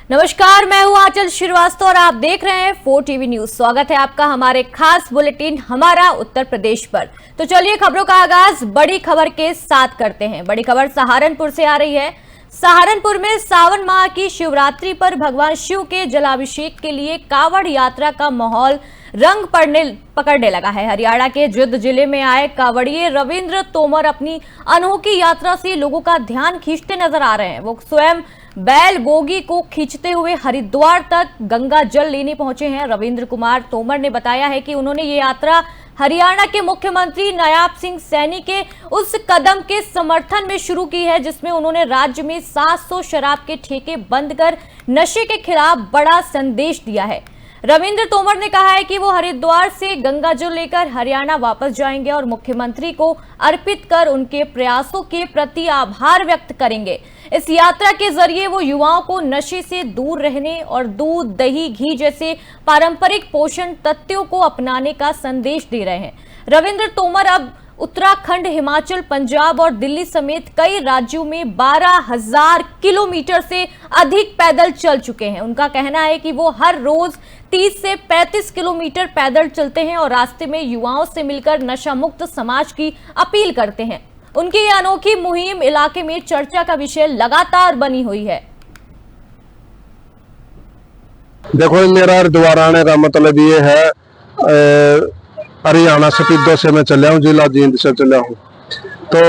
नमस्कार, मैं हूं आंचल श्रीवास्तव और आप देख रहे हैं 4 टीवी न्यूज। स्वागत है आपका हमारे खास बुलेटिन हमारा उत्तर प्रदेश पर। तो चलिए खबरों का आगाज बड़ी खबर के साथ करते हैं। बड़ी खबर सहारनपुर से आ रही है। सहारनपुर में सावन माह की शिवरात्रि पर भगवान शिव के जलाभिषेक के लिए कांवड़ यात्रा का माहौल रंग पकड़ने लगा है। हरियाणा के जिंद जिले में आए कांवड़िए रविंद्र तोमर अपनी अनोखी यात्रा से लोगों का ध्यान खींचते नजर आ रहे हैं। वो स्वयं बैल बोगी को खींचते हुए हरिद्वार तक गंगा जल लेने पहुंचे हैं। रविंद्र कुमार तोमर ने बताया है कि उन्होंने ये यात्रा हरियाणा के मुख्यमंत्री नायाब सिंह सैनी के उस कदम के समर्थन में शुरू की है जिसमें उन्होंने राज्य में 700 शराब के ठेके बंद कर नशे के खिलाफ बड़ा संदेश दिया है। रविंद्र तोमर ने कहा है कि वो हरिद्वार से गंगा जल लेकर हरियाणा वापस जाएंगे और मुख्यमंत्री को अर्पित कर उनके प्रयासों के प्रति आभार व्यक्त करेंगे। इस यात्रा के जरिए वो युवाओं को नशे से दूर रहने और दूध, दही, घी जैसे पारंपरिक पोषण तत्वों को अपनाने का संदेश दे रहे हैं। रविंद्र तोमर अब उत्तराखंड, हिमाचल, पंजाब और दिल्ली समेत कई राज्यों में 12,000 किलोमीटर से अधिक पैदल चल चुके हैं। उनका कहना है कि वो हर रोज 30 से 35 किलोमीटर पैदल चलते हैं और रास्ते में युवाओं से मिलकर नशा मुक्त समाज की अपील करते हैं। उनकी ये अनोखी मुहिम इलाके में चर्चा का विषय लगातार बनी हुई है। देखो, मेरा हरिद्वार आने का मतलब ये है, हरियाणा सपीदों से मैं चला हूँ, जिला जींद से चला हूँ। तो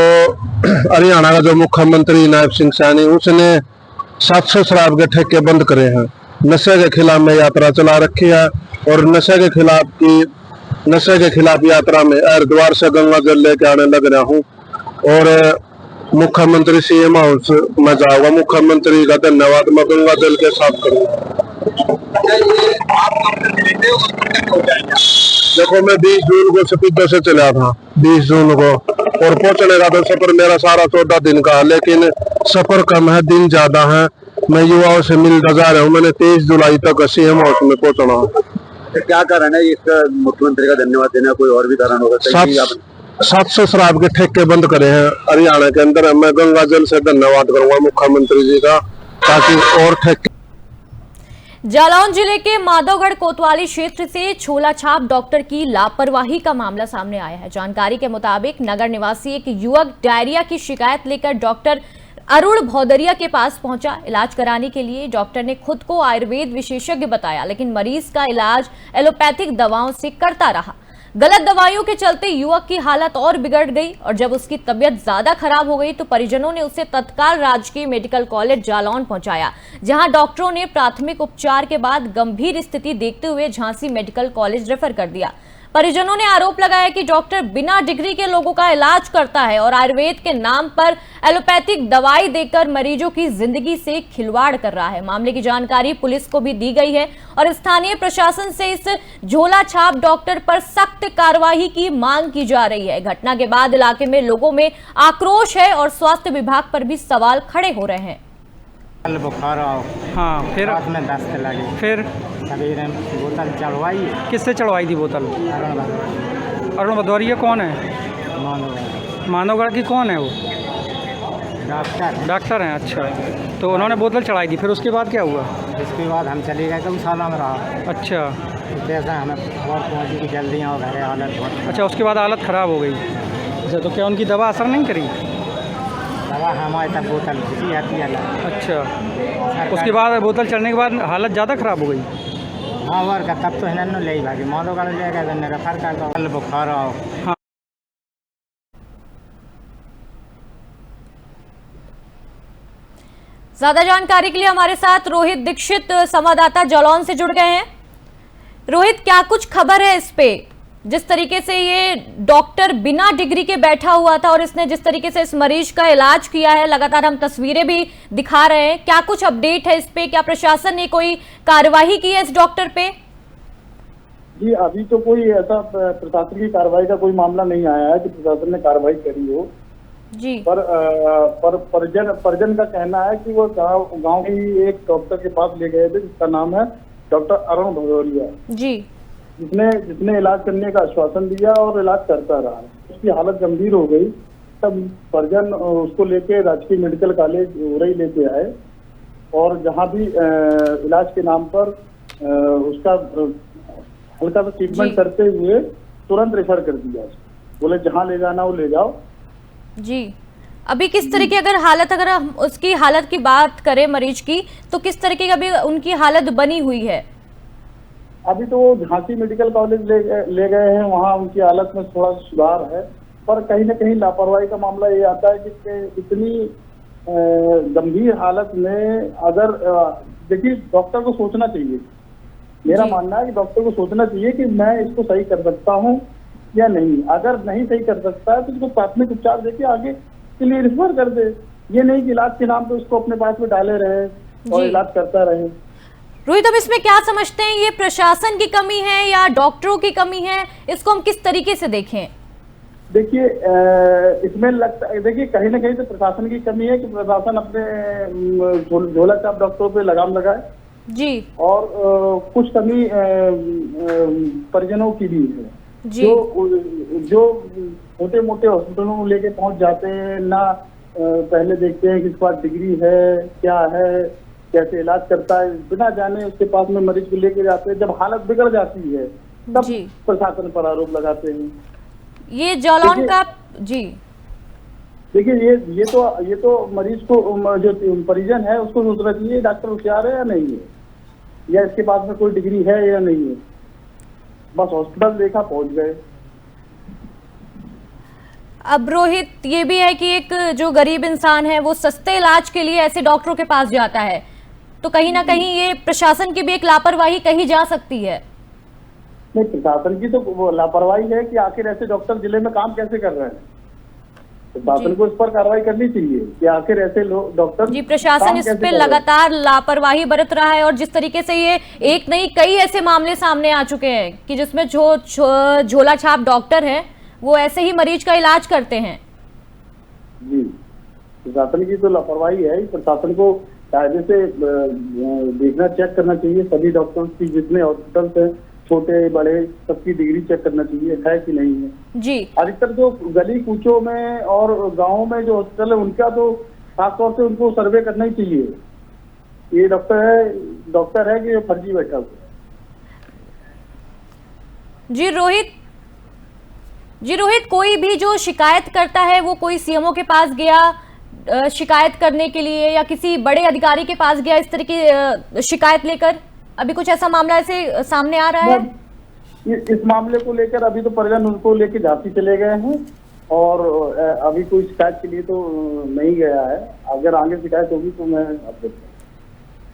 हरियाणा का जो मुख्यमंत्री नायब सिंह सैनी, उसने 700 शराब के ठेके बंद करे हैं। नशे के खिलाफ में यात्रा चला रखी है और नशे के खिलाफ यात्रा में हरिद्वार से गंगा जल लेके आने लग रहा हूँ और मुख्यमंत्री सीएम हाउस में जाऊंगा। मुख्यमंत्री का धन्यवाद मैं गंगा जल के साथ करूंगा। देखो, मैं 20 जून को सपीदों से चला था, 20 जून को, और पहुंचने का तो सफर मेरा सारा 14 दिन का है, लेकिन सफर कम है, दिन ज्यादा है। मैं युवाओं से मिलता जा रहा हूँ। मैंने 23 जुलाई तक सीएम हाउस में पहुंचना है। क्या कारण है इसका मुख्यमंत्री का धन्यवाद देना? कोई और भी कारण होगा? 700 शराब के ठेके बंद करे हैं हरियाणा के अंदर। मैं गंगा जल से धन्यवाद करूंगा मुख्यमंत्री जी का, ताकि और ठेके। जालौन जिले के माधवगढ़ कोतवाली क्षेत्र से छोला छाप डॉक्टर की लापरवाही का मामला सामने आया है। जानकारी के मुताबिक नगर निवासी एक युवक डायरिया की शिकायत लेकर डॉक्टर अरुण भौदरिया के पास पहुंचा। इलाज कराने के लिए डॉक्टर ने खुद को आयुर्वेद विशेषज्ञ बताया, लेकिन मरीज का इलाज एलोपैथिक दवाओं से करता रहा। गलत दवाइयों के चलते युवक की हालत और बिगड़ गई और जब उसकी तबीयत ज्यादा खराब हो गई तो परिजनों ने उसे तत्काल राजकीय मेडिकल कॉलेज जालौन पहुंचाया, जहां डॉक्टरों ने प्राथमिक उपचार के बाद गंभीर स्थिति देखते हुए झांसी मेडिकल कॉलेज रेफर कर दिया। परिजनों ने आरोप लगाया कि डॉक्टर बिना डिग्री के लोगों का इलाज करता है और आयुर्वेद के नाम पर एलोपैथिक दवाई देकर मरीजों की जिंदगी से खिलवाड़ कर रहा है। मामले की जानकारी पुलिस को भी दी गई है और स्थानीय प्रशासन से इस झोला छाप डॉक्टर पर सख्त कार्रवाई की मांग की जा रही है। घटना के बाद इलाके में लोगों में आक्रोश है और स्वास्थ्य विभाग पर भी सवाल खड़े हो रहे हैं। कल बुखार आओ, हाँ, फिर रात में दस्त लगी, फिर सवेरे बोतल चढ़वाई। किससे चढ़वाई थी बोतल? अरुण भदौरिया कौन है? मानवगढ़ की कौन है वो? डॉक्टर हैं। अच्छा, तो उन्होंने बोतल चढ़ाई थी, फिर उसके बाद क्या हुआ? उसके बाद हम चले गए, गौशाला में रहा। अच्छा, जैसा हमें खबर पहुँची कि जल्दी आओ घर, हालत बहुत। अच्छा, उसके बाद हालत ख़राब हो गई। अच्छा, तो क्या उनकी दवा असर नहीं करी? दवा हमारे तक बोतल घुसी आती है। अच्छा, उसके बाद बोतल चढ़ने के बाद हालत ज़्यादा ख़राब हो गई? हाँ, और का तब तो हिनन ले ही भागी माधोगढ़ ले गए, तो रेफर कर दो। कल बुखार आओ। हाँ, ज्यादा जानकारी के लिए हमारे साथ रोहित दीक्षित संवाददाता जालौन से जुड़ गए हैं। रोहित, क्या कुछ खबर है इस पे? जिस तरीके से ये डॉक्टर बिना डिग्री के बैठा हुआ था और इसने जिस तरीके से इस मरीज का इलाज किया है, लगातार हम तस्वीरें भी दिखा रहे हैं, क्या कुछ अपडेट है इस पे? क्या प्रशासन ने कोई कार्यवाही की है इस डॉक्टर पे? जी, अभी तो कोई ऐसा प्रशासन की कार्रवाई का कोई मामला नहीं आया है कि प्रशासन ने कार्रवाई करी हो जी। पर परिजन का कहना है कि वो गांव की एक डॉक्टर के पास ले गए थे जिसका नाम है डॉक्टर अरुण भदौरिया जी, जिसने इलाज करने का आश्वासन दिया और इलाज करता रहा। उसकी हालत गंभीर हो गई, तब परिजन उसको लेके राजकीय मेडिकल कॉलेज उरई लेके आए और जहाँ भी इलाज के नाम पर उसका हल्का सा ट्रीटमेंट करते हुए तुरंत रेफर कर दिया। बोले जहाँ ले जाना वो ले जाओ। जी, अभी किस तरह की अगर हम उसकी हालत की बात करें मरीज की, तो किस तरह की अभी उनकी हालत बनी हुई है? अभी तो वो झांसी मेडिकल कॉलेज ले गए हैं, वहाँ उनकी हालत में थोड़ा सुधार है, पर कहीं ना कहीं लापरवाही का मामला ये आता है कि इतनी गंभीर हालत में अगर देखिए डॉक्टर को सोचना चाहिए, मेरा मानना है कि डॉक्टर को सोचना चाहिए कि मैं इसको सही कर सकता हूँ या नहीं। अगर नहीं सही कर सकता है तो इसको प्राथमिक उपचार देके आगे के लिए रिफर कर दे। ये नहीं कि इलाज के नाम पे उसको अपने पास में डाले रहे और इलाज करता रहे। रोहित, हम इसमें क्या समझते हैं, ये प्रशासन की कमी है या डॉक्टरों की कमी है? इसको हम किस तरीके से देखें? देखिए इसमें लगता है, देखिए कहीं ना कहीं तो प्रशासन की कमी है कि प्रशासन अपने झोला छाप डॉक्टरों पे लगाम लगाए जी, और कुछ कमी परिजनों की भी है जी। जो छोटे मोटे हॉस्पिटलों में लेके पहुंच जाते हैं ना, पहले देखते हैं किसके पास डिग्री है, क्या है, कैसे इलाज करता है, बिना जाने उसके पास में मरीज को लेके जाते हैं। जब हालत बिगड़ जाती है तब प्रशासन पर आरोप लगाते हैं। ये जालौन का जी, देखिए ये तो मरीज को जो परिजन है उसको सोचना चाहिए डॉक्टर होशियार है या नहीं है, या इसके पास में कोई डिग्री है या नहीं है। बस हॉस्पिटल देखा पहुंच गए। अब रोहित, ये भी है कि एक जो गरीब इंसान है वो सस्ते इलाज के लिए ऐसे डॉक्टरों के पास जाता है, तो कहीं ना कहीं ये प्रशासन की भी एक लापरवाही कही जा सकती है। नहीं, प्रशासन की तो लापरवाही है कि आखिर ऐसे डॉक्टर जिले में काम कैसे कर रहे हैं। प्रशासन को इस पर कार्रवाई करनी चाहिए कि आखिर ऐसे लोग डॉक्टर जी, प्रशासन इस पे लगातार लापरवाही बरत रहा है और जिस तरीके से ये एक नहीं कई ऐसे मामले सामने आ चुके हैं कि जिसमें जो झोला छाप डॉक्टर हैं वो ऐसे ही मरीज का इलाज करते हैं। जी, प्रशासन की तो लापरवाही है। प्रशासन को कायदे से देखना, चेक करना चाहिए सभी डॉक्टर्स की, जितने हॉस्पिटल है छोटे बड़े सबकी डिग्री चेक करना चाहिए है कि नहीं है जी। अधिकतर जो गली कूचों में और गाँव में जो हॉस्पिटल है उनका तो खासतौर से उनको सर्वे करना ही चाहिए। ये डॉक्टर है कि फर्जी बैठा हुआ जी। रोहित, कोई भी जो शिकायत करता है वो कोई सीएमओ के पास गया शिकायत करने के लिए या किसी बड़े अधिकारी के पास गया इस तरह की शिकायत लेकर, अभी कुछ ऐसा मामला ऐसे सामने आ रहा है? इस मामले को लेकर अभी तो परिजन उनको लेके झांसी चले गए हैं और अभी कोई शिकायत के लिए तो नहीं गया है। अगर आगे शिकायत होगी तो मैं आपको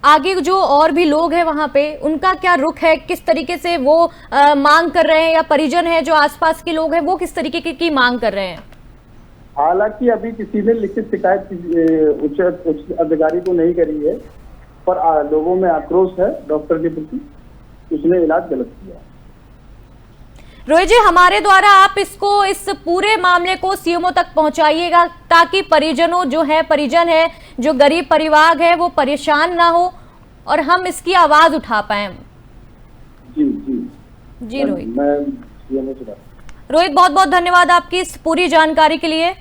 आगे जो और भी लोग हैं वहां पे उनका क्या रुख है, किस तरीके से वो मांग कर रहे हैं, या परिजन है जो आसपास के लोग हैं वो किस तरीके की मांग कर रहे हैं? हालांकि अभी किसी ने लिखित शिकायत उच्च अधिकारी को नहीं करी है, पर लोगों में आक्रोश है डॉक्टर के प्रति, उसने इलाज गलत किया। रोहित जी, हमारे द्वारा आप इस पूरे मामले को सीएमओ तक पहुंचाइएगा ताकि परिजन है जो गरीब परिवार है वो परेशान ना हो और हम इसकी आवाज उठा पाए। जी रोहित, बहुत बहुत धन्यवाद आपकी इस पूरी जानकारी के लिए।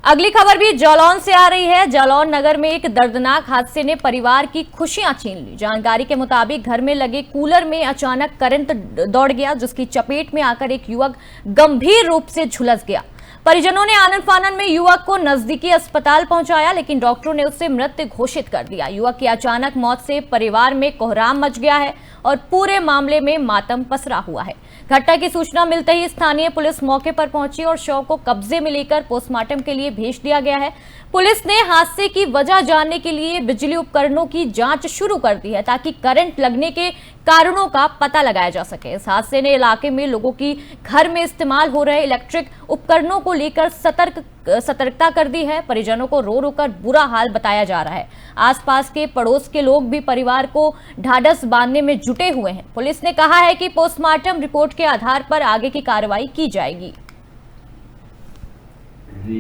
अगली खबर भी जालौन से आ रही है। जालौन नगर में एक दर्दनाक हादसे ने परिवार की खुशियां छीन ली। जानकारी के मुताबिक घर में लगे कूलर में अचानक करंट दौड़ गया, जिसकी चपेट में आकर एक युवक गंभीर रूप से झुलस गया। परिजनों ने आनन फानन में युवक को नजदीकी अस्पताल पहुंचाया, लेकिन डॉक्टरों ने उसे मृत घोषित कर दिया। युवक की अचानक मौत से परिवार में कोहराम मच गया है और पूरे मामले में मातम पसरा हुआ है। घटना की सूचना मिलते ही स्थानीय पुलिस मौके पर पहुंची और शव को कब्जे में लेकर पोस्टमार्टम के लिए भेज दिया गया है। पुलिस ने हादसे की वजह जानने के लिए बिजली उपकरणों की जांच शुरू कर दी है ताकि करंट लगने के कारणों का पता लगाया जा सके। इस हादसे ने इलाके में लोगों की घर में इस्तेमाल हो रहे इलेक्ट्रिक उपकरणों को लेकर सतर्कता कर दी है। परिजनों को रो रो कर बुरा हाल बताया जा रहा है। आसपास के पड़ोस के लोग भी परिवार को ढाढ़स बांधने में जुटे हुए हैं। पुलिस ने कहा है कि पोस्टमार्टम रिपोर्ट के आधार पर आगे की कार्रवाई की जाएगी।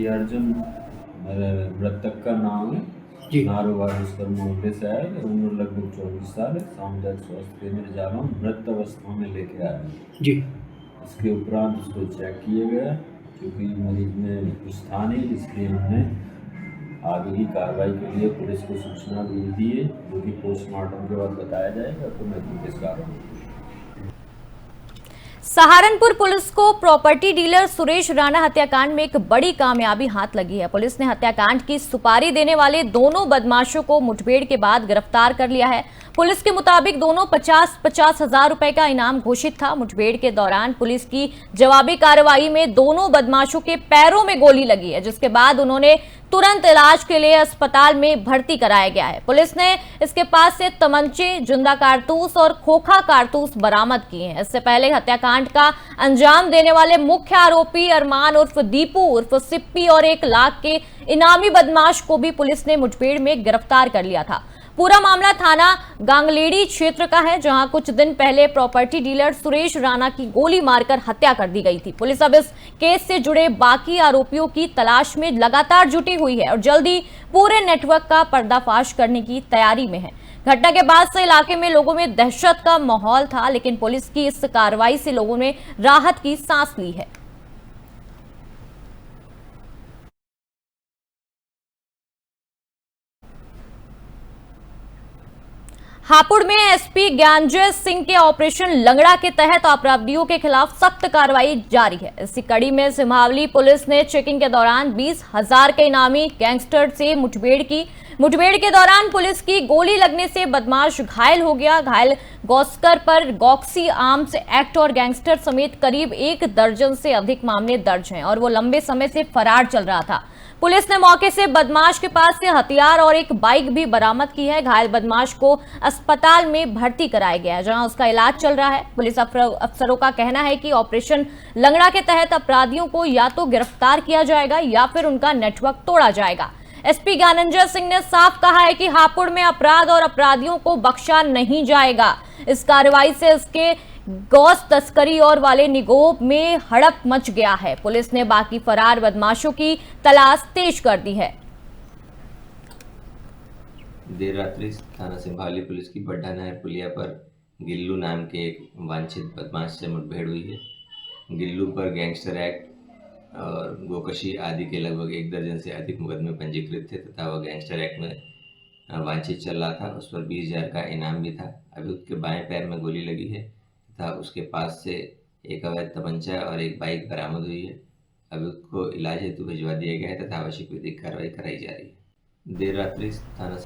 अर्जुन मृतक का नाम है, नारोवार उसका मोहल्ले से है, उम्र लगभग विशाल सामुदायिक स्वास्थ्य केंद्र जा रहा हूँ, मृत अवस्था में लेके आया हूँ जी। इसके उपरांत उसको चेक किया गया, क्योंकि मरीज में कुछ था नहीं, इसलिए हमने आगे की कार्रवाई के लिए पुलिस को सूचना भी दी है, जो कि पोस्टमार्टम के बाद बताया जाएगा तो मैं किस कारण। सहारनपुर पुलिस को प्रॉपर्टी डीलर सुरेश राणा हत्याकांड में एक बड़ी कामयाबी हाथ लगी है। पुलिस ने हत्याकांड की सुपारी देने वाले दोनों बदमाशों को मुठभेड़ के बाद गिरफ्तार कर लिया है। पुलिस के मुताबिक दोनों 50-50 हजार रुपए का इनाम घोषित था। मुठभेड़ के दौरान पुलिस की जवाबी कार्रवाई में दोनों बदमाशों के पैरों में गोली लगी है, जिसके बाद उन्होंने तुरंत इलाज के लिए अस्पताल में भर्ती कराया गया है। पुलिस ने इसके पास से तमंचे, जिंदा कारतूस और खोखा कारतूस बरामद किए हैं। इससे पहले हत्याकांड का अंजाम देने वाले मुख्य आरोपी अरमान उर्फ दीपू उर्फ सिप्पी और 1 लाख के इनामी बदमाश को भी पुलिस ने मुठभेड़ में गिरफ्तार कर लिया था। पूरा मामला थाना गांगलेड़ी क्षेत्र का है, जहां कुछ दिन पहले प्रॉपर्टी डीलर सुरेश राणा की गोली मारकर हत्या कर दी गई थी। पुलिस अब इस केस से जुड़े बाकी आरोपियों की तलाश में लगातार जुटी हुई है और जल्दी पूरे नेटवर्क का पर्दाफाश करने की तैयारी में है। घटना के बाद से इलाके में लोगों में दहशत का माहौल था, लेकिन पुलिस की इस कार्रवाई से लोगों ने राहत की सांस ली है। हापुड़ में एसपी ज्ञानजय सिंह के ऑपरेशन लंगड़ा के तहत अपराधियों के खिलाफ सख्त कार्रवाई जारी है। इसी कड़ी में सिमावली पुलिस ने चेकिंग के दौरान 20,000 के इनामी गैंगस्टर से मुठभेड़ की। मुठभेड़ के दौरान पुलिस की गोली लगने से बदमाश घायल हो गया। घायल गौस्कर पर गॉक्सी आर्म्स एक्ट और गैंगस्टर समेत करीब 1 दर्जन से अधिक मामले दर्ज हैं और वो लंबे समय से फरार चल रहा था। पुलिस ने मौके से बदमाश के पास से हथियार और एक बाइक भी बरामद की है। घायल बदमाश को अस्पताल में भर्ती कराया गया है, जहां उसका इलाज चल रहा है। पुलिस अफसरों का कहना है कि ऑपरेशन लंगड़ा के तहत अपराधियों को या तो गिरफ्तार किया जाएगा या फिर उनका नेटवर्क तोड़ा जाएगा। एसपी ज्ञानंजय सिंह ने साफ कहा है कि हापुड़ में अपराध और अपराधियों को बख्शा नहीं जाएगा। इस कार्रवाई से इसके गौस तस्करी और वाले निगोब में हड़प मच गया है। पुलिस ने बाकी फरार बदमाशों की तलाश तेज कर दी है। देर रात्रि थाना सिंभावली पुलिस की बड्डा नहर पुलिया पर गिल्लू नाम के एक वांछित बदमाश से मुठभेड़ हुई है। गिल्लू पर गैंगस्टर एक्ट और गोकशी आदि के लगभग 1 दर्जन से अधिक मुकदमे पंजीकृत थे तथा वह गैंगस्टर एक्ट में वांछित चल रहा था। उस पर 20,000 का इनाम भी था। अभी उसके बाएं पैर में गोली लगी है तथा उसके पास से एक अवैध तमंचा और एक बाइक बरामद हुई है। अभी उसको इलाज हेतु भिजवा दिया गया है तथा आवश्यक विधिक कार्रवाई कराई जा रही है। देर रात्रि थाना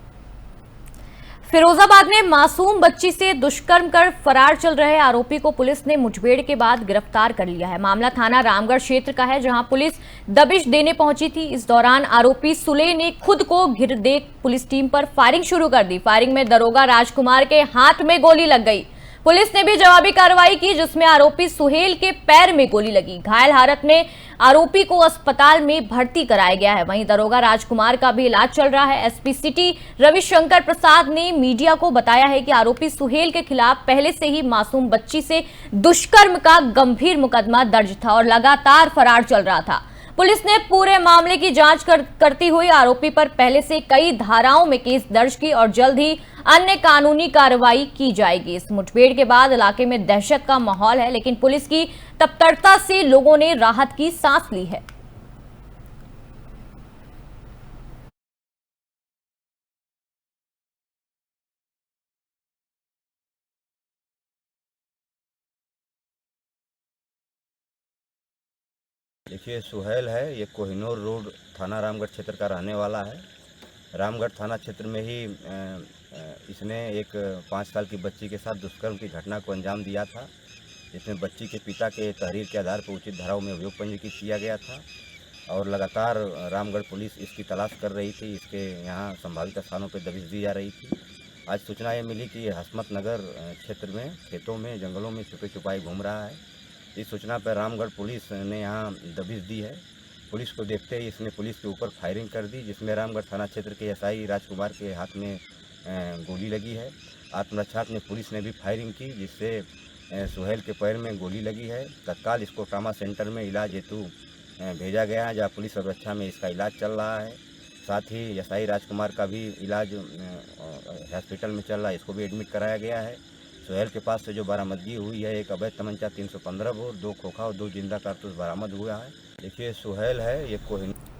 फिरोजाबाद में मासूम बच्ची से दुष्कर्म कर फरार चल रहे आरोपी को पुलिस ने मुठभेड़ के बाद गिरफ्तार कर लिया है। मामला थाना रामगढ़ क्षेत्र का है, जहां पुलिस दबिश देने पहुंची थी। इस दौरान आरोपी सुले ने खुद को घिर देख पुलिस टीम पर फायरिंग शुरू कर दी। फायरिंग में दरोगा राजकुमार के हाथ में गोली लग गई। पुलिस ने भी जवाबी कार्रवाई की, जिसमें आरोपी सुहेल के पैर में गोली लगी। घायल हालत में आरोपी को अस्पताल में भर्ती कराया गया है। वहीं दरोगा राजकुमार का भी इलाज चल रहा है। एसपी सिटी रविशंकर प्रसाद ने मीडिया को बताया है कि आरोपी सुहेल के खिलाफ पहले से ही मासूम बच्ची से दुष्कर्म का गंभीर मुकदमा दर्ज था और लगातार फरार चल रहा था। पुलिस ने पूरे मामले की जांच करती हुई आरोपी पर पहले से कई धाराओं में केस दर्ज की और जल्द ही अन्य कानूनी कार्रवाई की जाएगी। इस मुठभेड़ के बाद इलाके में दहशत का माहौल है, लेकिन पुलिस की तत्परता से लोगों ने राहत की सांस ली है। देखिए, सुहेल है, ये कोहिनूर रोड थाना रामगढ़ क्षेत्र का रहने वाला है। रामगढ़ थाना क्षेत्र में ही इसने एक 5 साल की बच्ची के साथ दुष्कर्म की घटना को अंजाम दिया था, जिसमें बच्ची के पिता के तहरीर के आधार पर उचित धाराओं में अभियोग पंजीकृत किया गया था और लगातार रामगढ़ पुलिस इसकी तलाश कर रही थी। इसके यहाँ संभावित स्थानों पर दबिश दी जा रही थी। आज सूचना ये मिली कि हसमत नगर क्षेत्र में खेतों में जंगलों में छुपे छुपाई घूम रहा है। इस सूचना पर रामगढ़ पुलिस ने यहाँ दबिश दी है। पुलिस को देखते ही इसने पुलिस के ऊपर फायरिंग कर दी, जिसमें रामगढ़ थाना क्षेत्र के एसआई राजकुमार के हाथ में गोली लगी है। आत्मरक्षार्थ में पुलिस ने भी फायरिंग की, जिससे सुहेल के पैर में गोली लगी है। तत्काल इसको ट्रामा सेंटर में इलाज हेतु भेजा गया है, जहाँ पुलिस सुरक्षा में इसका इलाज चल रहा है। साथ ही यसाई राजकुमार का भी इलाज हॉस्पिटल में चल रहा है, इसको भी एडमिट कराया गया है। सुहेल के पास से जो बरामदगी हुई है, एक अवैध तमंचा 315 बोर, 2 खोखा और 2 जिंदा कारतूस बरामद हुआ है। देखिए सुहेल है, ये कोहिनूर।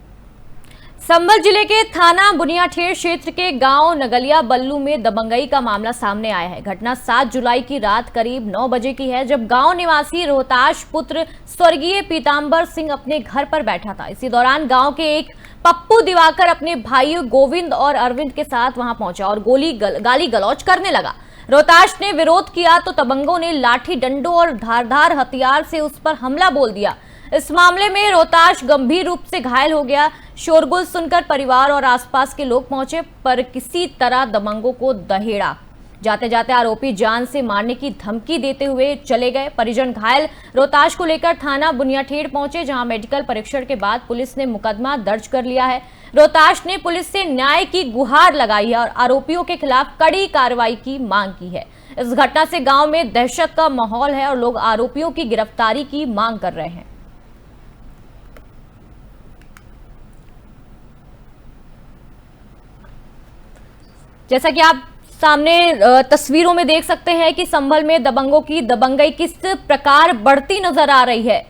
संभल जिले के थाना बुनियाठेड़ क्षेत्र के गांव नगलिया बल्लू में दबंगई का मामला सामने आया है। घटना 7 जुलाई की रात करीब 9 बजे की है, जब गांव निवासी रोहताश पुत्र स्वर्गीय पीताम्बर सिंह अपने घर पर बैठा था। इसी दौरान गांव के एक पप्पू दिवाकर अपने भाइयों गोविंद और अरविंद के साथ वहां पहुंचा और गाली गलौज करने लगा। रोहताश ने विरोध किया तो दबंगों ने लाठी डंडों और धारदार हथियार से उस पर हमला बोल दिया। इस मामले में रोहताश गंभीर रूप से घायल हो गया। शोरगुल सुनकर परिवार और आसपास के लोग पहुंचे, पर किसी तरह दबंगों को दहेड़ा। जाते जाते आरोपी जान से मारने की धमकी देते हुए चले गए। परिजन घायल रोहताश को लेकर थाना बुनियाठेड़ पहुंचे, जहां मेडिकल परीक्षण के बाद पुलिस ने मुकदमा दर्ज कर लिया है। रोहताश ने पुलिस से न्याय की गुहार लगाई है और आरोपियों के खिलाफ कड़ी कार्रवाई की मांग की है। इस घटना से गांव में दहशत का माहौल है और लोग आरोपियों की गिरफ्तारी की मांग कर रहे हैं। जैसा कि आप सामने तस्वीरों में देख सकते हैं कि संभल में दबंगों की दबंगई किस प्रकार बढ़ती नजर आ रही है।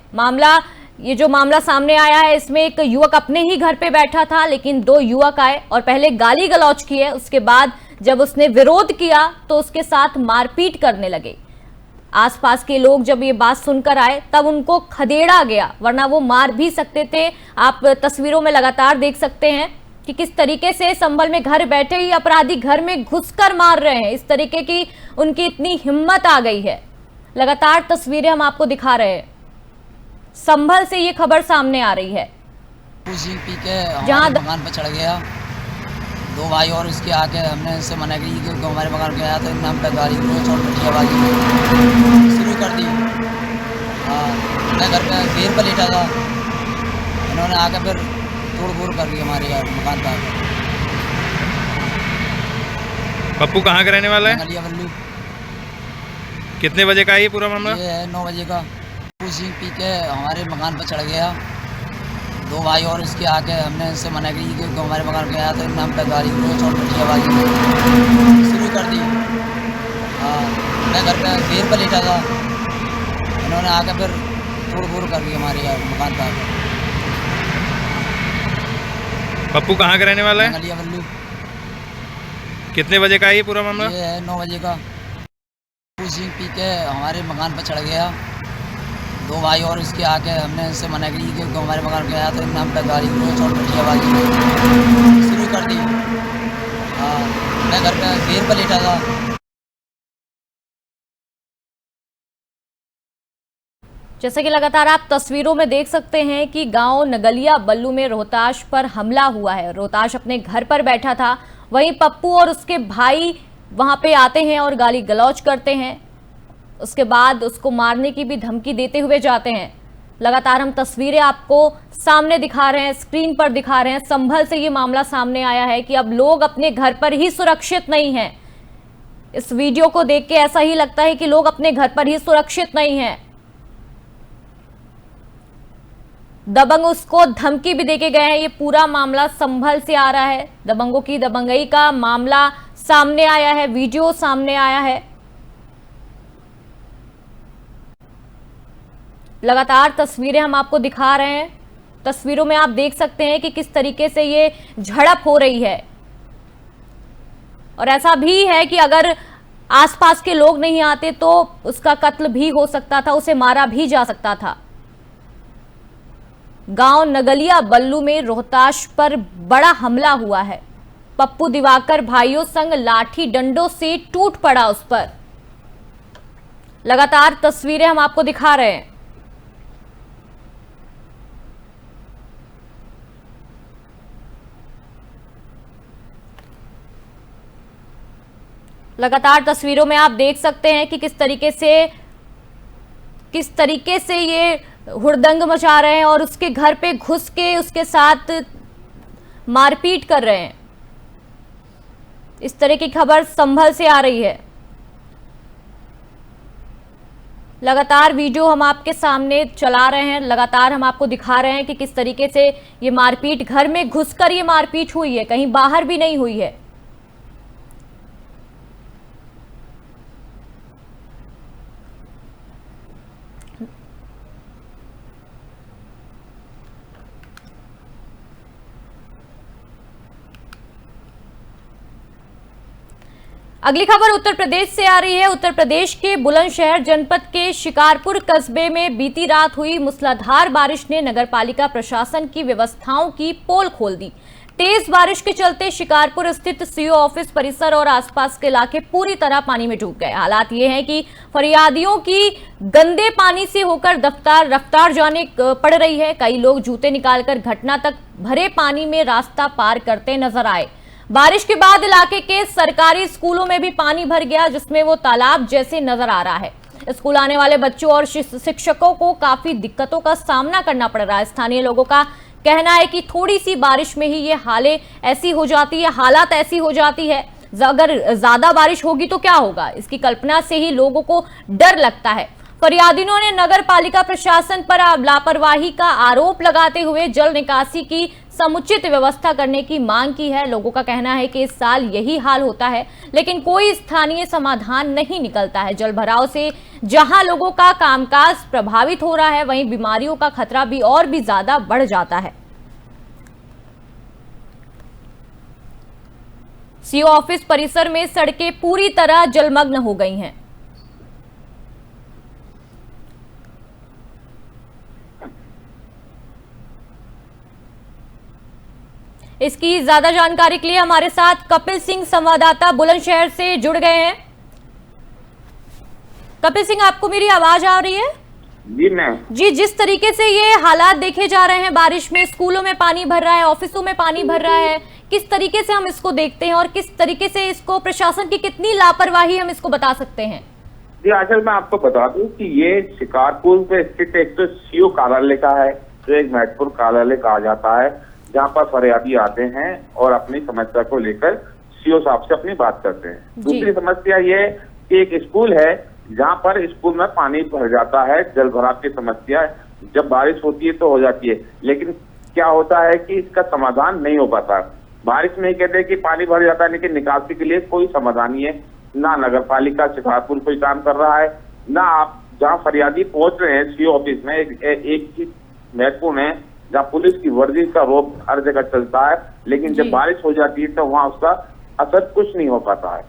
ये जो मामला सामने आया है, इसमें एक युवक अपने ही घर पे बैठा था, लेकिन 2 युवक आए और पहले गाली गलौज किए। उसके बाद जब उसने विरोध किया तो उसके साथ मारपीट करने लगे। आसपास के लोग जब ये बात सुनकर आए तब उनको खदेड़ा गया, वरना वो मार भी सकते थे। आप तस्वीरों में लगातार देख सकते हैं कि किस तरीके से संभल में घर बैठे ही अपराधी घर में घुसकर मार रहे हैं। इस तरीके की उनकी इतनी हिम्मत आ गई है। लगातार तस्वीरें हम आपको दिखा रहे हैं। संभल से ये खबर सामने आ रही है, जहां मकान पर चढ़ गया। 2 भाई और इसके आके हमने इनसे मना की कि हमारे मकान पे आया तो इन्होंने हम पे गाली आवाज़ी शुरू कर दी। मैं घर पे घेर पर लेटा था, इन्होंने आके फिर तोड़-फोड़ कर दी हमारे यार मकान पर आकर। पप्पू कहाँ का रहने वाला है? नगलिया बल्लू। कितने बजे का है ये पूरा मामला? ये है 9 बजे का। सिंह पी के हमारे मकान पर चढ़ गया। 2 भाई और इसके आके हमने इनसे मना की कि हमारे मकान पे आया तो इन्होंने हम पे गाली आवाज़ी शुरू कर दी। मैं घर पे घेर पर लेटा था, इन्होंने आके फिर तोड़-फोड़ कर दी हमारे यार मकान पर आकर। पप्पू कहाँ का रहने वाला है? नगलिया बल्लू। कितने बजे का है ये पूरा मामला? ये है 9 बजे का। सिंह पी के हमारे मकान पर चढ़ गया। 2 भाई और इसके आके हमने इनसे मना की कि हमारे मकान पे आया तो इन्होंने हम पे गाली आवाज़ी शुरू कर दी। मैं घर पे घेर पर लेटा था। जैसा कि लगातार आप तस्वीरों में देख सकते हैं कि गांव नगलिया बल्लू में रोहताश पर हमला हुआ है। रोहताश अपने घर पर बैठा था, वहीं पप्पू और उसके भाई वहां पे आते हैं और गाली गलौज करते हैं। उसके बाद उसको मारने की भी धमकी देते हुए जाते हैं। लगातार हम तस्वीरें आपको सामने दिखा रहे हैं, स्क्रीन पर दिखा रहे हैं। संभल से ये मामला सामने आया है कि अब लोग अपने घर पर ही सुरक्षित नहीं हैं। इस वीडियो को देख के ऐसा ही लगता है कि लोग अपने घर पर ही सुरक्षित नहीं हैं। दबंग उसको धमकी भी देके गए हैं। ये पूरा मामला संभल से आ रहा है। दबंगों की दबंगई का मामला सामने आया है, वीडियो सामने आया है। लगातार तस्वीरें हम आपको दिखा रहे हैं। तस्वीरों में आप देख सकते हैं कि किस तरीके से ये झड़प हो रही है। और ऐसा भी है कि अगर आसपास के लोग नहीं आते तो उसका कत्ल भी हो सकता था, उसे मारा भी जा सकता था। गांव नगलिया बल्लू में रोहताश पर बड़ा हमला हुआ है। पप्पू दिवाकर भाइयों संग लाठी डंडों से टूट पड़ा उस पर। लगातार तस्वीरें हम आपको दिखा रहे हैं। लगातार तस्वीरों में आप देख सकते हैं कि किस तरीके से ये हुड़दंग मचा रहे हैं और उसके घर पे घुस के उसके साथ मारपीट कर रहे हैं। इस तरह की खबर संभल से आ रही है। लगातार वीडियो हम आपके सामने चला रहे हैं, लगातार हम आपको दिखा रहे हैं कि किस तरीके से ये मारपीट, घर में घुसकर ये मारपीट हुई है, कहीं बाहर भी नहीं हुई है। अगली खबर उत्तर प्रदेश से आ रही है। उत्तर प्रदेश के बुलंदशहर जनपद के शिकारपुर कस्बे में बीती रात हुई मूसलाधार बारिश ने नगरपालिका प्रशासन की व्यवस्थाओं की पोल खोल दी। तेज बारिश के चलते शिकारपुर स्थित सीओ ऑफिस परिसर और आसपास के इलाके पूरी तरह पानी में डूब गए। हालात ये हैं कि फरियादियों की गंदे पानी से होकर रफ्तार जाने पड़ रही है। कई लोग जूते निकालकर घटना तक भरे पानी में रास्ता पार करते नजर आए। बारिश के बाद इलाके के सरकारी स्कूलों में भी पानी भर गया, जिसमें वो तालाब जैसे नजर आ रहा है। स्कूल आने वाले बच्चों और शिक्षकों को काफी दिक्कतों का सामना करना पड़ रहा है। स्थानीय लोगों का कहना है कि थोड़ी सी बारिश में ही ये हालत ऐसी हो जाती है। अगर ज्यादा बारिश होगी तो क्या होगा, इसकी कल्पना से ही लोगों को डर लगता है। फरियादियों ने नगर पालिका प्रशासन पर लापरवाही का आरोप लगाते हुए जल निकासी की समुचित व्यवस्था करने की मांग की है। लोगों का कहना है कि इस साल यही हाल होता है, लेकिन कोई स्थानीय समाधान नहीं निकलता है। जल भराव से जहां लोगों का कामकाज प्रभावित हो रहा है, वहीं बीमारियों का खतरा भी और भी ज्यादा बढ़ जाता है। सीओ ऑफिस परिसर में सड़कें पूरी तरह जलमग्न हो गई हैं। इसकी ज्यादा जानकारी के लिए हमारे साथ कपिल सिंह संवाददाता बुलंदशहर से जुड़ गए हैं। कपिल सिंह, आपको मेरी आवाज आ रही है? जी मैम। जी, जिस तरीके से ये हालात देखे जा रहे हैं, बारिश में स्कूलों में पानी भर रहा है, ऑफिसों में पानी भर रहा है, किस तरीके से हम इसको देखते हैं और किस तरीके से इसको प्रशासन की कितनी लापरवाही हम इसको बता सकते हैं? जी, असल मैं आपको बता दूं कि ये शिकारपुर पे स्थित एक तो सीओ कार्यालय का है, जो एक महत्वपूर्ण कार्यालय कहा जाता है, जहाँ पर फरियादी आते हैं और अपनी समस्या को लेकर सीओ साहब से अपनी बात करते हैं। दूसरी समस्या ये कि एक स्कूल है जहाँ पर स्कूल में पानी भर जाता है। जल भराव की समस्या जब बारिश होती है तो हो जाती है, लेकिन क्या होता है कि इसका समाधान नहीं हो पाता। बारिश में ही कहते हैं कि पानी भर जाता है, लेकिन निकासी के लिए कोई समाधान नहीं है। ना नगर पालिका शिकारपुर कोई काम कर रहा है, ना आप जहाँ फरियादी पहुंच रहे हैं सीओ ऑफिस में। एक चीज महत्वपूर्ण है, जहाँ पुलिस की वर्दी का रोब हर जगह चलता है, लेकिन जब बारिश हो जाती है तो वहाँ उसका असर कुछ नहीं हो पाता है।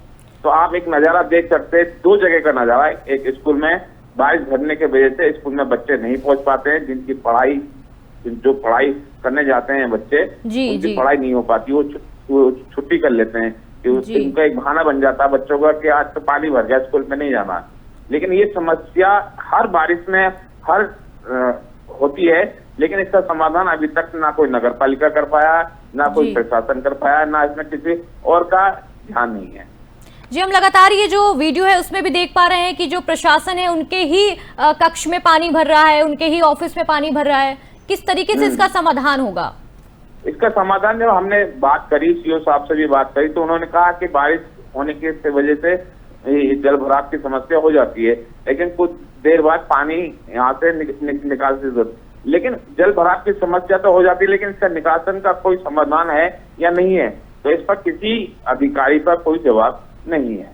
तो आप एक नजारा देख सकते हैं, दो जगह का नजारा है। एक स्कूल में बारिश भरने की वजह से स्कूल में बच्चे नहीं पहुंच पाते हैं, जिनकी पढ़ाई, जो पढ़ाई करने जाते हैं बच्चे, उनकी पढ़ाई नहीं हो पाती, वो छुट्टी कर लेते हैं। उनका एक बहाना बन जाता है बच्चों का कि आज तो पानी भर गया, स्कूल में नहीं जाना। लेकिन ये समस्या हर बारिश में होती है, लेकिन इसका समाधान अभी तक ना कोई नगर पालिका कर पाया, ना कोई प्रशासन कर पाया, ना इसमें किसी और का ध्यान नहीं है। जी, हम लगातार ये जो वीडियो है उसमें भी देख पा रहे हैं कि जो प्रशासन है उनके ही कक्ष में पानी भर रहा है, उनके ही ऑफिस में पानी भर रहा है। किस तरीके से इसका समाधान होगा? इसका समाधान जब हमने बात करी, सीओ साहब से भी बात करी, तो उन्होंने कहा कि बारिश होने की वजह से जल भराव की समस्या हो जाती है, लेकिन कुछ देर बाद पानी यहाँ से निकाल की जरूरत। लेकिन जल भराव की समस्या तो हो जाती है, लेकिन इसका निकासन का कोई समाधान है या नहीं है, तो इस पर किसी अधिकारी का कोई जवाब नहीं है।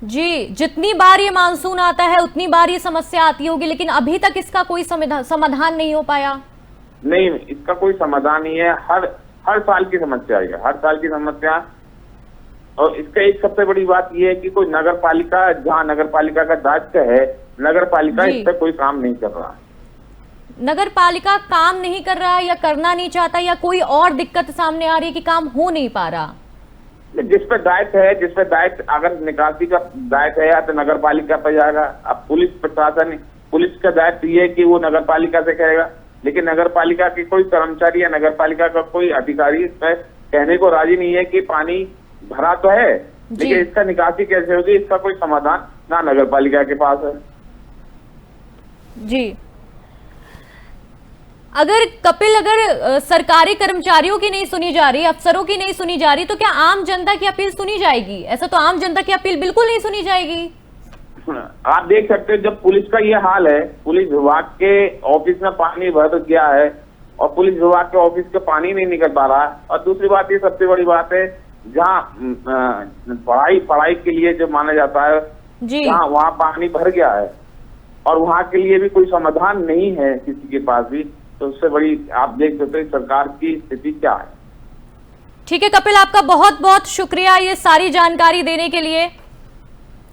जी, जितनी बार ये मानसून आता है उतनी बार ये समस्या आती होगी, लेकिन अभी तक इसका कोई समाधान नहीं हो पाया। नहीं, इसका कोई समाधान नहीं है। हर साल की समस्या है, हर साल की समस्या। और इसका एक सबसे बड़ी बात यह है कि कोई नगर पालिका, जहाँ नगर पालिका का दायित्व है, नगर पालिका इस पर कोई काम नहीं कर रहा। नगर पालिका काम नहीं कर रहा या करना नहीं चाहता, या कोई और दिक्कत सामने आ रही है कि काम हो नहीं पा रहा? जिस पे दायित्व है, जिस पे दायित्व, अगर निकासी का दायित्व है तो नगर पालिका पर जाएगा। अब पुलिस प्रशासन, पुलिस का दायित्व ये है कि वो नगर पालिका से कहेगा, लेकिन नगर पालिका के कोई कर्मचारी या नगर पालिका का कोई अधिकारी कहने को राजी नहीं है कि पानी भरा तो है, लेकिन इसका निकासी कैसे होगी, इसका कोई समाधान ना नगर पालिका के पास है। जी, अगर सरकारी कर्मचारियों की नहीं सुनी जा रही, अफसरों की नहीं सुनी जा रही, तो क्या आम जनता की अपील सुनी जाएगी? ऐसा तो आम जनता की अपील बिल्कुल नहीं सुनी जाएगी। आप देख सकते हैं जब पुलिस का ये हाल है, पुलिस विभाग के ऑफिस में पानी भर गया है और पुलिस विभाग के ऑफिस के पानी नहीं निकल पा रहा है। और दूसरी बात, ये सबसे बड़ी बात है, जहाँ पढ़ाई के लिए जो माना जाता है जहाँ वहाँ पानी भर गया है और वहाँ के लिए भी कोई समाधान नहीं है किसी के पास भी। तो उससे बड़ी आप देख सकते हैं सरकार की स्थिति क्या है। ठीक है कपिल, आपका बहुत बहुत शुक्रिया ये सारी जानकारी देने के लिए।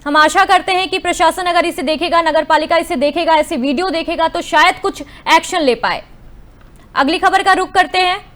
हम आशा करते हैं कि प्रशासन अगर इसे देखेगा, नगर पालिका इसे देखेगा, ऐसे वीडियो देखेगा तो शायद कुछ एक्शन ले पाए। अगली खबर का रुख करते हैं।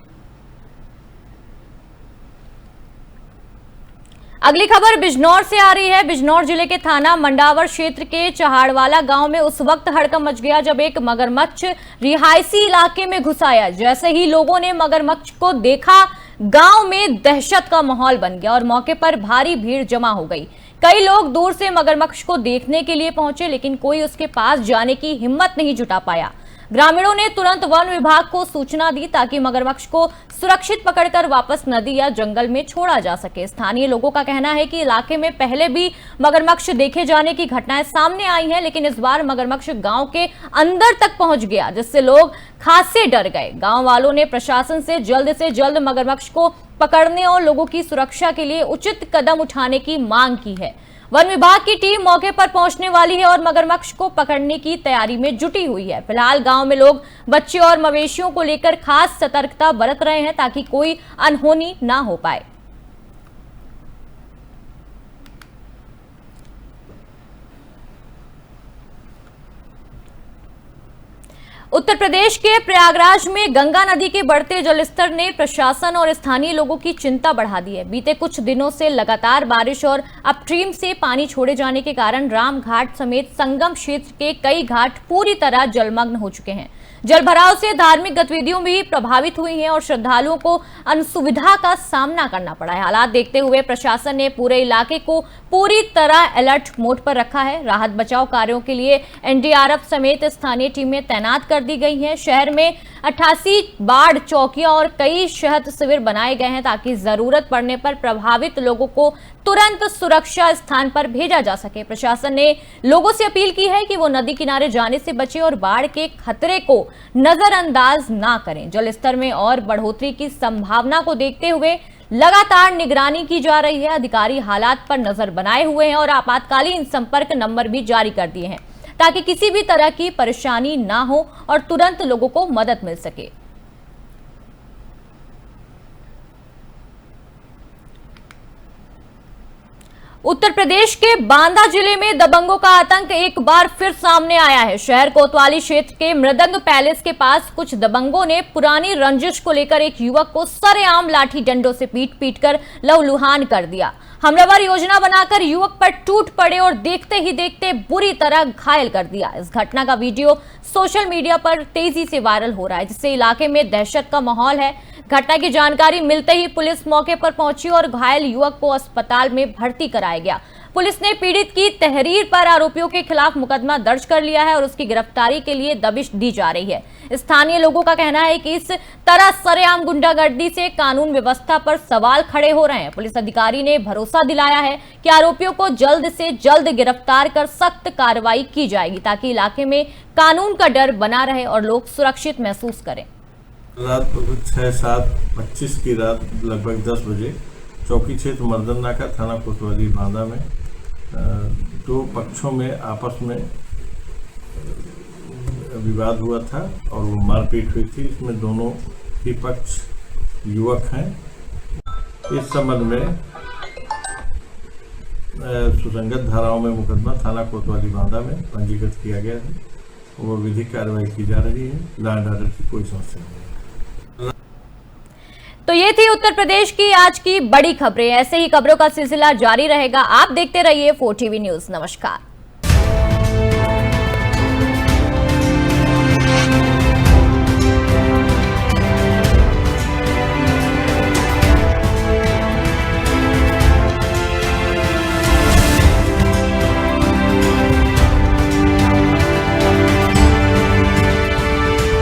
अगली खबर बिजनौर से आ रही है। बिजनौर जिले के थाना मंडावर क्षेत्र के चहाड़वाला गांव में उस वक्त हड़कंप मच गया जब एक मगरमच्छ रिहायशी इलाके में घुस आया। जैसे ही लोगों ने मगरमच्छ को देखा, गांव में दहशत का माहौल बन गया और मौके पर भारी भीड़ जमा हो गई। कई लोग दूर से मगरमच्छ को देखने के लिए पहुंचे, लेकिन कोई उसके पास जाने की हिम्मत नहीं जुटा पाया। ग्रामीणों ने तुरंत वन विभाग को सूचना दी ताकि मगरमच्छ को सुरक्षित पकड़कर वापस नदी या जंगल में छोड़ा जा सके। स्थानीय लोगों का कहना है कि इलाके में पहले भी मगरमच्छ देखे जाने की घटनाएं सामने आई हैं, लेकिन इस बार मगरमच्छ गांव के अंदर तक पहुंच गया, जिससे लोग खासे डर गए। गांव वालों ने प्रशासन से जल्द मगरमच्छ को पकड़ने और लोगों की सुरक्षा के लिए उचित कदम उठाने की मांग की है। वन विभाग की टीम मौके पर पहुंचने वाली है और मगरमच्छ को पकड़ने की तैयारी में जुटी हुई है। फिलहाल गांव में लोग बच्चे और मवेशियों को लेकर खास सतर्कता बरत रहे हैं ताकि कोई अनहोनी ना हो पाए। उत्तर प्रदेश के प्रयागराज में गंगा नदी के बढ़ते जलस्तर ने प्रशासन और स्थानीय लोगों की चिंता बढ़ा दी है। बीते कुछ दिनों से लगातार बारिश और अपस्ट्रीम से पानी छोड़े जाने के कारण राम घाट समेत संगम क्षेत्र के कई घाट पूरी तरह जलमग्न हो चुके हैं। जलभराव से धार्मिक गतिविधियों भी प्रभावित हुई हैं और श्रद्धालुओं को असुविधा का सामना करना पड़ा है। हालात देखते हुए प्रशासन ने पूरे इलाके को पूरी तरह अलर्ट मोड पर रखा है। राहत बचाव कार्यों के लिए एनडीआरएफ समेत स्थानीय टीमें तैनात कर दी गई हैं। शहर में 88 बाढ़ चौकियां और कई शहद शिविर बनाए गए हैं ताकि जरूरत पड़ने पर प्रभावित लोगों को तुरंत सुरक्षा स्थान पर भेजा जा सके। प्रशासन ने लोगों से अपील की है कि वो नदी किनारे जाने से बचें और बाढ़ के खतरे को नजरअंदाज ना करें। जलस्तर में और बढ़ोतरी की संभावना को देखते हुए लगातार निगरानी की जा रही है। अधिकारी हालात पर नजर बनाए हुए हैं और आपातकालीन संपर्क नंबर भी जारी कर दिए हैं ताकि किसी भी तरह की परेशानी ना हो और तुरंत लोगों को मदद मिल सके। उत्तर प्रदेश के बांदा जिले में दबंगों का आतंक एक बार फिर सामने आया है। शहर कोतवाली क्षेत्र के मृदंग पैलेस के पास कुछ दबंगों ने पुरानी रंजिश को लेकर एक युवक को सरेआम लाठी डंडों से पीट कर लहूलुहान कर दिया। हमलावर योजना बनाकर युवक पर टूट पड़े और देखते ही देखते बुरी तरह घायल कर दिया। इस घटना का वीडियो सोशल मीडिया पर तेजी से वायरल हो रहा है, जिससे इलाके में दहशत का माहौल है। घटना की जानकारी मिलते ही पुलिस मौके पर पहुंची और घायल युवक को अस्पताल में भर्ती कराया गया। पुलिस ने पीड़ित की तहरीर पर आरोपियों के खिलाफ मुकदमा दर्ज कर लिया है और उसकी गिरफ्तारी के लिए दबिश दी जा रही है। स्थानीय लोगों का कहना है कि इस तरह सरेआम गुंडागर्दी से कानून व्यवस्था पर सवाल खड़े हो रहे हैं। पुलिस अधिकारी ने भरोसा दिलाया है कि आरोपियों को जल्द से जल्द गिरफ्तार कर सख्त कार्रवाई की जाएगी ताकि इलाके में कानून का डर बना रहे और लोग सुरक्षित महसूस करें। रात 6-7-25 की रात लगभग 10 बजे चौकी क्षेत्र मर्दननाका थाना कोतवाली बांदा में दो पक्षों में आपस में विवाद हुआ था और वो मारपीट हुई थी। इसमें दोनों ही पक्ष युवक हैं। इस संबंध में सुसंगत धाराओं में मुकदमा थाना कोतवाली बांदा में पंजीकृत किया गया है। वो विधिक कार्रवाई की जा रही है। लॉ एंड ऑर्डर की कोई समस्या नहीं है। तो ये थी उत्तर प्रदेश की आज की बड़ी खबरें। ऐसे ही खबरों का सिलसिला जारी रहेगा। आप देखते रहिए 4 TV न्यूज। नमस्कार।